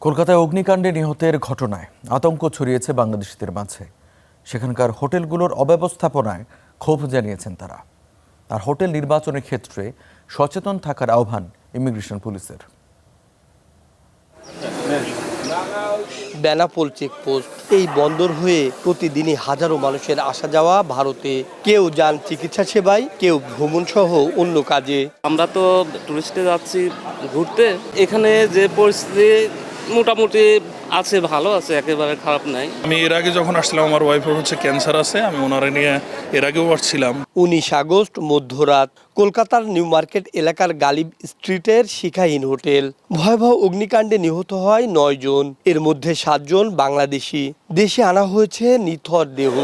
কলকাতায় অগ্নিকাণ্ডে নিহতের ঘটনায় আতঙ্ক ছড়িয়েছে বাংলাদেশিদের মাঝে। সেখানকার হোটেলগুলোর অব্যবস্থাপনায় ক্ষোভ জানিয়েছেন তারা। আর হোটেল নির্বাচনের ক্ষেত্রে সচেতন থাকার আহ্বান ইমিগ্রেশন পুলিশের। বেনাপোল চেকপোস্ট এই বন্দর হয়ে প্রতিদিনই হাজারো মানুষের আসা যাওয়া ভারতে। কেউ যান চিকিৎসা সেবায়, কেউ ভ্রমণ সহ অন্য কাজে। আমরা তো টুরিস্টে যাচ্ছি ঘুরতে, এখানে যে পরিস্থিতি মোটামুটি আছে, ভালো আছে, একেবারে খারাপ নাই। আমি এর আগে যখন আসছিলাম, আমার ওয়াইফের ক্যান্সার আছে, আমি ওনারা নিয়ে এর আগেও আসছিলাম। 19 আগস্ট মধ্যরাত কলকাতার নিউ মার্কেট এলাকার গালিব স্ট্রিটের শিখাহীন হোটেল। ভয়াবহ অগ্নিকাণ্ডে নিহত হয় 9 জন, এর মধ্যে 7 জন বাংলাদেশি। দেশে আনা হয়েছে নিথর দেহ।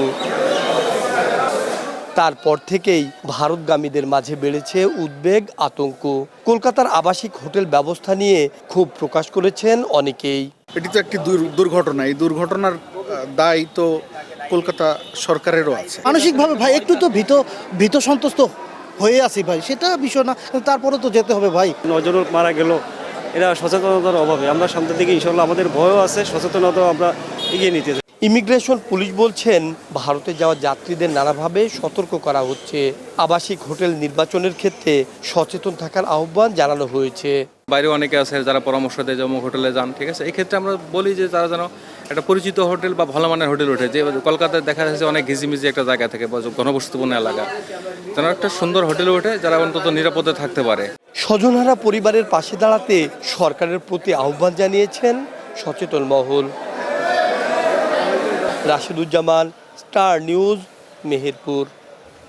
তারপর থেকেই ভারতগামীদের মাঝে বেড়েছে উদ্বেগ, আতঙ্ক। কলকাতার আবাসিক হোটেল ব্যবস্থা নিয়ে ক্ষোভ প্রকাশ করেছেন অনেকেই। এটি তো একটি দুর্ঘটনা। এই দুর্ঘটনার দায় তো কলকাতা সরকারেরও আছে। মানসিকভাবে ভাই একটু তো ভীত সন্ত্রস্ত হয়ে আছি ভাই, সেটা বিষয় না, তারপরে তো যেতে হবে ভাই। 9 জন মারা গেল, এরা সচেতনতার অভাবে। আমরা সামনের দিকে ইনশাল্লাহ, আমাদের ভয়ও আছে, সচেতনতা আমরা এগিয়ে নিতে। ইমিগ্রেশন পুলিশ বলছেন, ভারতে যাওয়া যাত্রীদের নানাভাবে সতর্ক করা হচ্ছে। আবাসিক হোটেল নির্বাচনের ক্ষেত্রে সচেতন থাকার আহ্বান জানানো হয়েছে। বাইরে অনেকে আছে যারা পরামর্শ দেয় যে অমুক হোটেলে যান, ঠিক আছে। এই ক্ষেত্রে আমরা বলি যে তারা যেন একটা পরিচিত হোটেল বা ভালো মানের হোটেল ওঠে। যে কলকাতায় দেখা যাচ্ছে অনেক ঘিজিমিজি একটা জায়গা থেকে, ঘনবসতিপূর্ণ এলাকা, যেন একটা সুন্দর হোটেল ওঠে যারা অন্তত নিরাপদে থাকতে পারে। স্বজনহারা পরিবারের পাশে দাঁড়াতে সরকারের প্রতি আহ্বান জানিয়েছেন সচেতন মহল। Rashiduzzaman, star news, Meherpur.